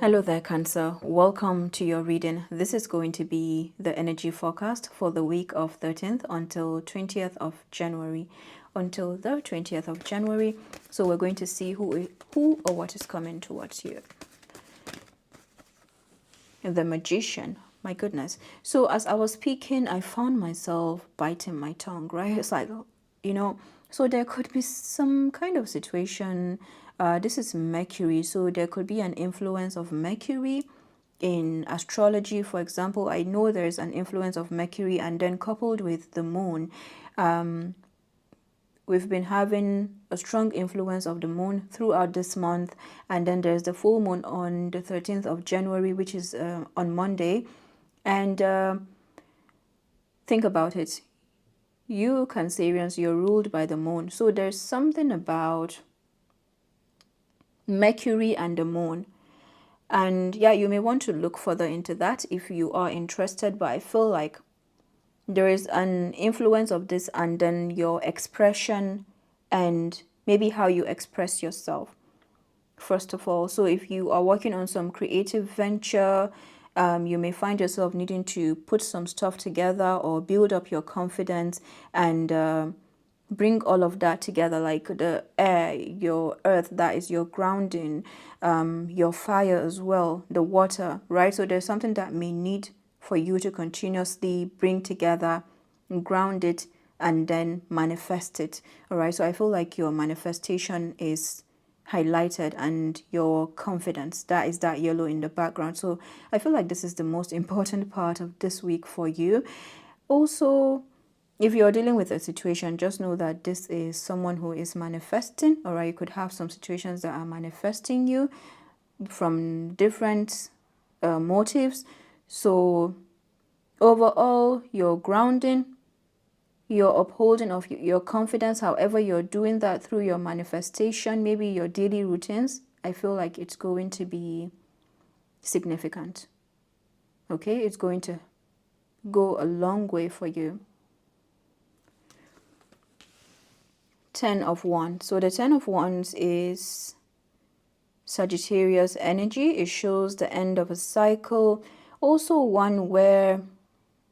Hello there, Cancer. Welcome to your reading. This is going to be the energy forecast for the week of 13th until 20th of January. Until the 20th of January. So we're going to see who or what is coming towards you. The Magician. My goodness. So as I was speaking, I found myself biting my tongue, right? It's like, so there could be some kind of situation. This is Mercury, so there could be an influence of Mercury in astrology. For example, I know there's an influence of Mercury, and then coupled with the moon, we've been having a strong influence of the moon throughout this month, and then there's the full moon on the 13th of January, which is on Monday. And think about it. You Cancerians, you're ruled by the moon, so there's something about Mercury and the moon. And yeah, you may want to look further into that if you are interested, but I feel like there is an influence of this, and then your expression and maybe how you express yourself, first of all. So if you are working on some creative venture, you may find yourself needing to put some stuff together or build up your confidence and bring all of that together, like the air, your earth, that is your grounding, your fire as well, the water, right? So there's something that may need for you to continuously bring together, ground it, and then manifest it. All right. So I feel like your manifestation is highlighted, and your confidence, that is that yellow in the background. So I feel like this is the most important part of this week for you. Also, if you're dealing with a situation, just know that this is someone who is manifesting. All right. You could have some situations that are manifesting you from different motives. So overall, your grounding, your upholding of your confidence, however you're doing that through your manifestation, maybe your daily routines, I feel like it's going to be significant. Okay, it's going to go a long way for you. 10 of Wands. So the 10 of Wands is Sagittarius energy. It shows the end of a cycle. Also one where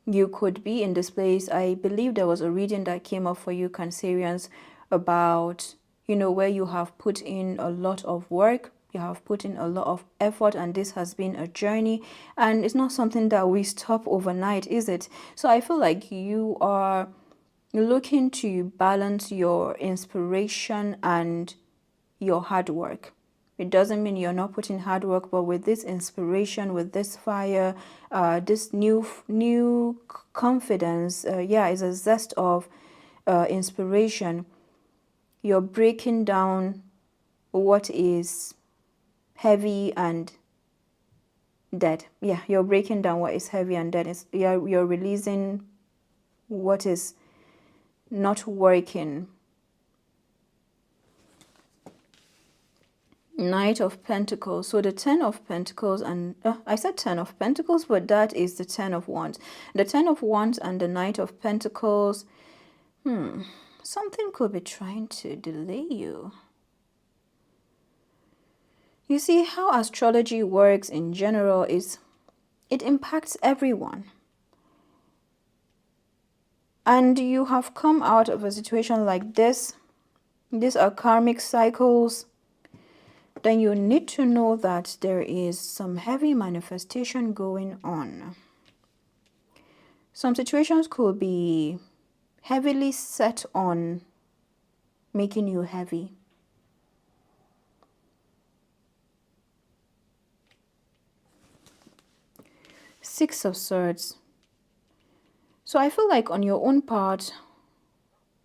you could be in this place. I believe there was a reading that came up for you Cancerians about, where you have put in a lot of work, you have put in a lot of effort, and this has been a journey, and it's not something that we stop overnight, is it? So I feel like you are looking to balance your inspiration and your hard work. It doesn't mean you're not putting hard work, but with this inspiration, with this fire, this new confidence, it's a zest of inspiration. You're breaking down what is heavy and dead. Yeah, you're breaking down what is heavy and dead. You're releasing what is not working. Knight of Pentacles. So the 10 of Pentacles, and I said 10 of Pentacles, but that is the 10 of Wands. The 10 of Wands and the Knight of Pentacles. Something could be trying to delay you. You see, how astrology works in general is it impacts everyone. And you have come out of a situation like this. These are karmic cycles. Then you need to know that there is some heavy manifestation going on. Some situations could be heavily set on making you heavy. Six of Swords. So I feel like on your own part,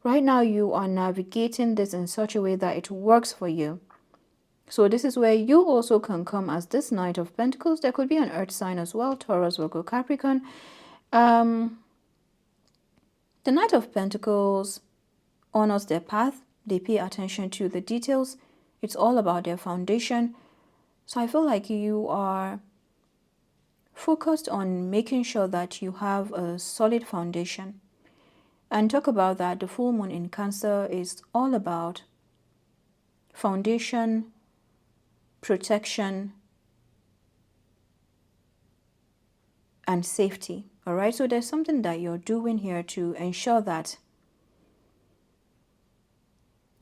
right now you are navigating this in such a way that it works for you. So this is where you also can come as this Knight of Pentacles. There could be an earth sign as well, Taurus, Virgo, Capricorn. The Knight of Pentacles honors their path. They pay attention to the details. It's all about their foundation. So I feel like you are focused on making sure that you have a solid foundation. And talk about that, the full moon in Cancer is all about foundation, protection, and safety. All right, so there's something that you're doing here to ensure that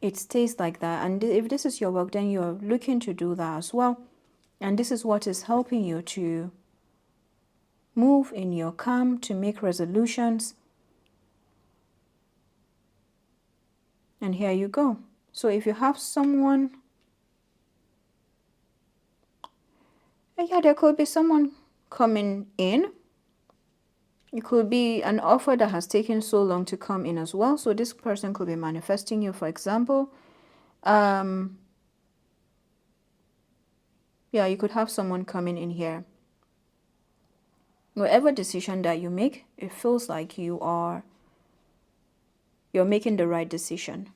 it stays like that. And if this is your work, then you're looking to do that as well. And this is what is helping you to move in your calm, to make resolutions. And here you go. So if you have someone, yeah, there could be someone coming in. It could be an offer that has taken so long to come in as well. So this person could be manifesting you, for example. Yeah, you could have someone coming in here. Whatever decision that you make, it feels like you're making the right decision.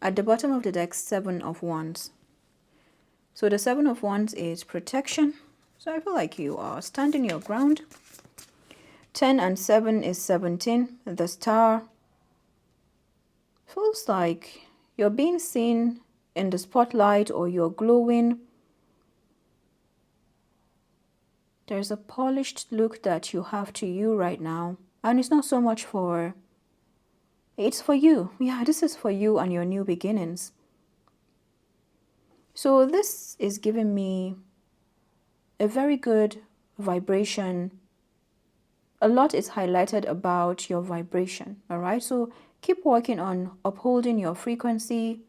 At the bottom of the deck, 7 of Wands. So the 7 of Wands is protection. So I feel like you are standing your ground. 10 and 7 is 17. The Star. Feels like you're being seen in the spotlight, or you're glowing. There's a polished look that you have to you right now. And it's not so much for... It's for you. Yeah, this is for you and your new beginnings. So this is giving me a very good vibration. A lot is highlighted about your vibration, all right? So keep working on upholding your frequency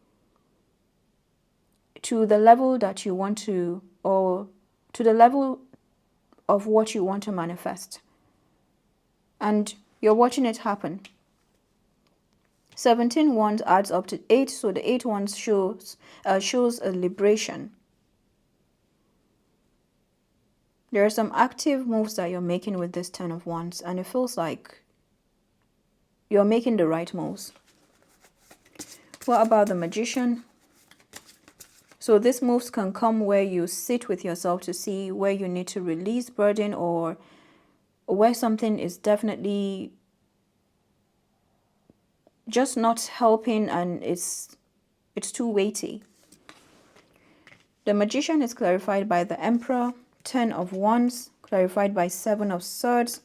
to the level that you want to, or to the level of what you want to manifest. And you're watching it happen. 17 wands adds up to 8, so the 8 wands shows a liberation. There are some active moves that you're making with this 10 of wands, and it feels like you're making the right moves. What about the Magician? So these moves can come where you sit with yourself to see where you need to release burden, or where something is definitely just not helping and it's too weighty. The Magician is clarified by the Emperor. 10 of Wands clarified by 7 of Swords.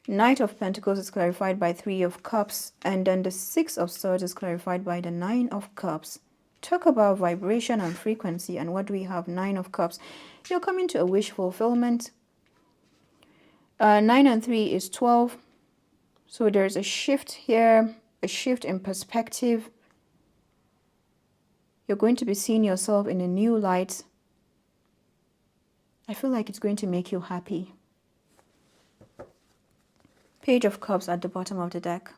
Knight of Pentacles is clarified by 3 of Cups, and then the 6 of Swords is clarified by the 9 of Cups. Talk about vibration and frequency. And what do we have? 9 of Cups. You're coming to a wish fulfillment. 9 and 3 is 12. So there's a shift here, a shift in perspective. You're going to be seeing yourself in a new light. I feel like it's going to make you happy. Page of Cups at the bottom of the deck.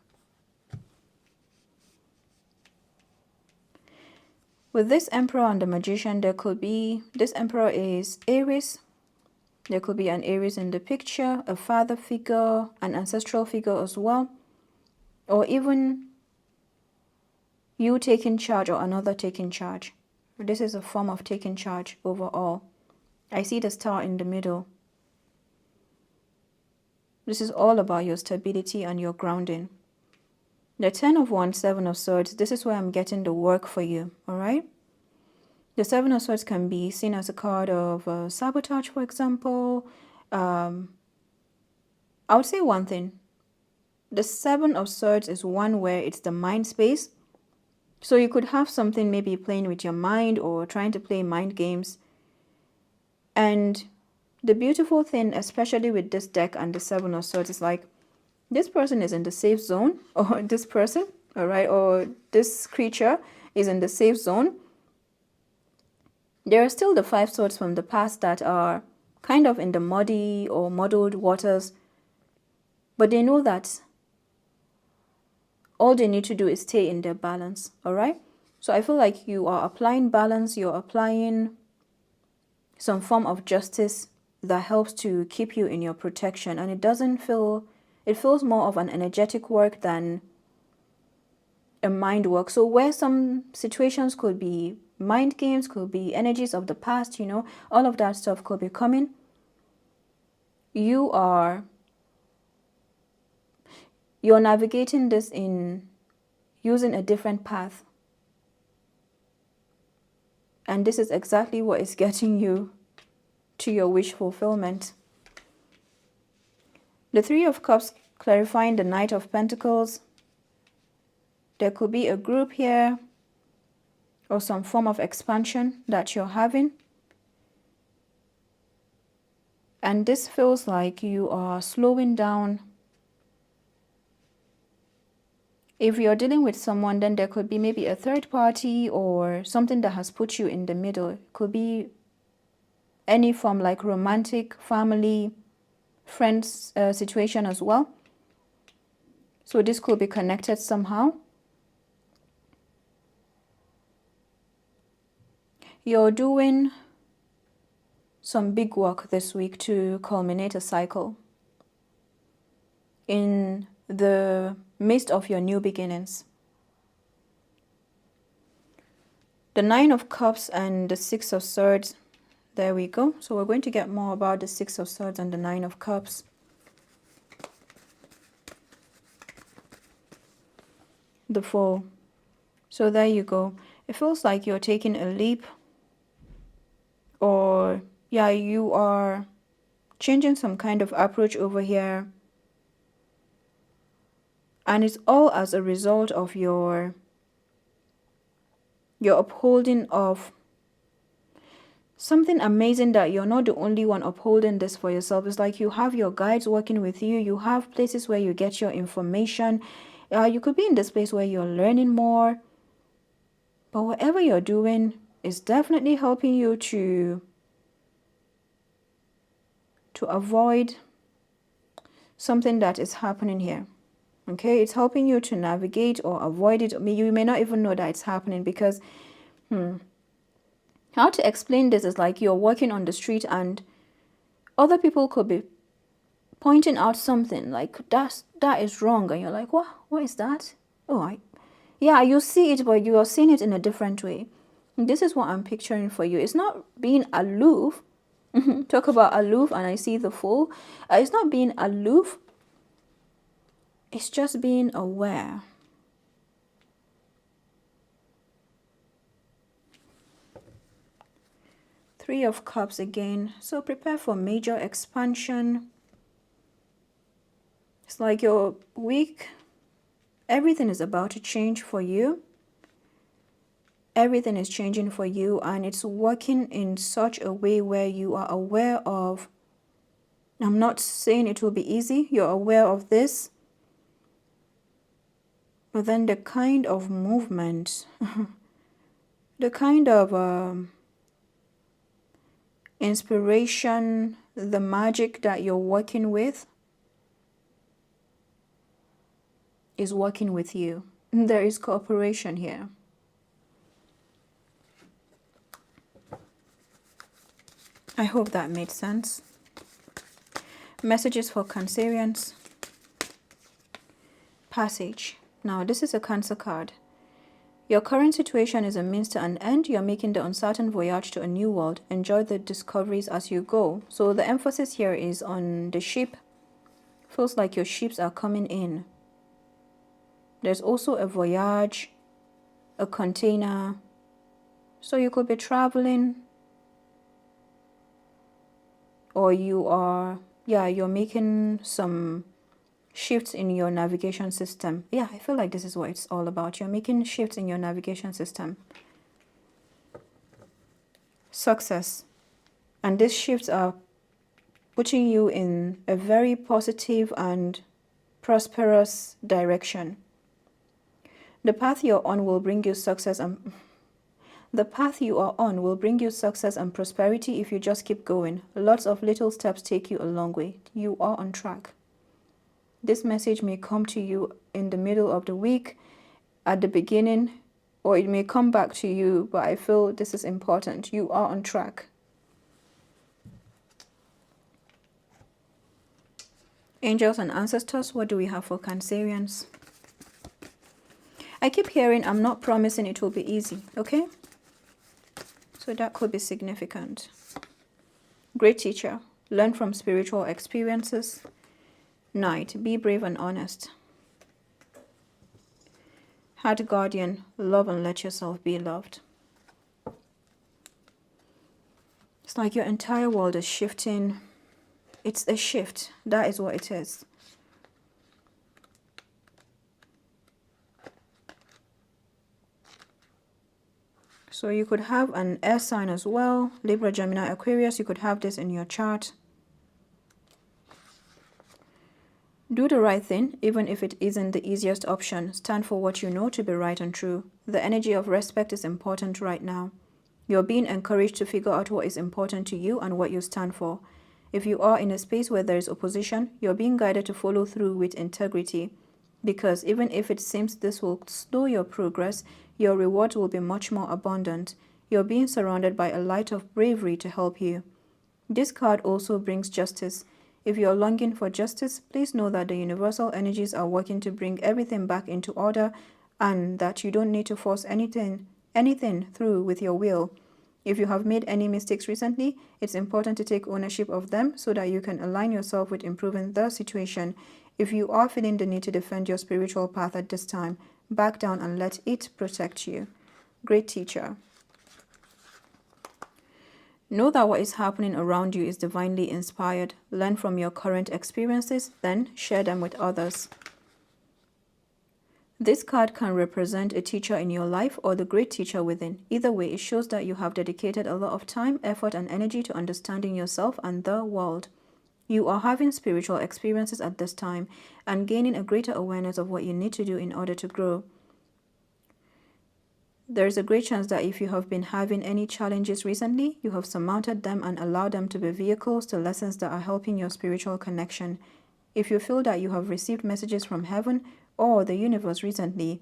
With this Emperor and the Magician, there could be, this Emperor is Aries. There could be an Aries in the picture, a father figure, an ancestral figure as well. Or even you taking charge or another taking charge. This is a form of taking charge overall. I see the Star in the middle. This is all about your stability and your grounding. The 10 of Wands, 7 of Swords, this is where I'm getting the work for you, all right? The 7 of Swords can be seen as a card of sabotage, for example. I would say one thing. The 7 of Swords is one where it's the mind space. So you could have something maybe playing with your mind or trying to play mind games. And the beautiful thing, especially with this deck and the 7 of Swords, is like this person is in the safe zone, or this person, all right, or this creature is in the safe zone. There are still the 5 swords from the past that are kind of in the muddy or muddled waters, but they know that all they need to do is stay in their balance, all right? So I feel like you are applying balance, you're applying some form of justice that helps to keep you in your protection, and it doesn't feel, it feels more of an energetic work than a mind work. So where some situations could be mind games, could be energies of the past, you know, all of that stuff could be coming. You're navigating this in using a different path. And this is exactly what is getting you to your wish fulfillment. The Three of Cups clarifying the Knight of Pentacles. There could be a group here or some form of expansion that you're having. And this feels like you are slowing down. If you're dealing with someone, then there could be maybe a third party or something that has put you in the middle. It could be any form like romantic, family, friends situation as well. So this could be connected somehow. You're doing some big work this week to culminate a cycle in the midst of your new beginnings. The Nine of Cups and the Six of Swords. There we go. So we're going to get more about the Six of Swords and the Nine of Cups. The Fool. So there you go. It feels like you're taking a leap, or yeah, you are changing some kind of approach over here. And it's all as a result of your upholding of something amazing, that you're not the only one upholding this for yourself. It's like you have your guides working with you. You have places where you get your information. You could be in this place where you're learning more. But whatever you're doing is definitely helping you to avoid something that is happening here. Okay, it's helping you to navigate or avoid it. I mean, you may not even know that it's happening because how to explain this is like you're walking on the street and other people could be pointing out something like that is wrong, and you're like, what is that? Oh, yeah, you see it, but you are seeing it in a different way. And this is what I'm picturing for you. It's not being aloof. Talk about aloof, and I see the Fool. It's not being aloof. It's just being aware. Three of Cups again. So prepare for major expansion. It's like your week, everything is about to change for you. Everything is changing for you, and it's working in such a way where you are aware of, I'm not saying it will be easy, you're aware of this, but then the kind of movement, the kind of inspiration, the magic that you're working with is working with you. There is cooperation here. I hope that made sense. Messages for Cancerians. Passage. Now, this is a Cancer card. Your current situation is a means to an end. You're making the uncertain voyage to a new world. Enjoy the discoveries as you go. So the emphasis here is on the ship. Feels like your ships are coming in. There's also a voyage, a container. So you could be traveling, or you're making some shifts in your navigation system. Yeah, I feel like this is what it's all about. You're making shifts in your navigation system. Success. And these shifts are putting you in a very positive and prosperous direction. The path you're on will bring you success and prosperity if you just keep going. Lots of little steps take you a long way. You are on track. This message may come to you in the middle of the week, at the beginning, or it may come back to you, but I feel this is important. You are on track. Angels and ancestors, what do we have for Cancerians? I keep hearing, I'm not promising it will be easy, okay? So that could be significant. Great teacher, learn from spiritual experiences. Knight, be brave and honest. Heart guardian, love and let yourself be loved. It's like your entire world is shifting It's a shift. That is what it is. So you could have an air sign as well. Libra, Gemini, Aquarius. You could have this in your chart. Do the right thing, even if it isn't the easiest option. Stand for what you know to be right and true. The energy of respect is important right now. You're being encouraged to figure out what is important to you and what you stand for. If you are in a space where there is opposition, you're being guided to follow through with integrity. Because even if it seems this will slow your progress, your rewards will be much more abundant. You're being surrounded by a light of bravery to help you. This card also brings justice. If you're longing for justice, please know that the universal energies are working to bring everything back into order and that you don't need to force anything through with your will. If you have made any mistakes recently, it's important to take ownership of them so that you can align yourself with improving the situation. If you are feeling the need to defend your spiritual path at this time, back down and let it protect you. Great teacher. Know that what is happening around you is divinely inspired. Learn from your current experiences, then share them with others. This card can represent a teacher in your life or the great teacher within. Either way, it shows that you have dedicated a lot of time, effort, and energy to understanding yourself and the world. You are having spiritual experiences at this time and gaining a greater awareness of what you need to do in order to grow. There is a great chance that if you have been having any challenges recently, you have surmounted them and allowed them to be vehicles to lessons that are helping your spiritual connection. If you feel that you have received messages from heaven or the universe recently,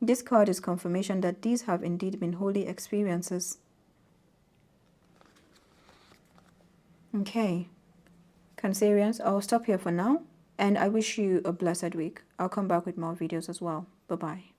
this card is confirmation that these have indeed been holy experiences. Okay, Cancerians, I'll stop here for now, and I wish you a blessed week. I'll come back with more videos as well. Bye-bye.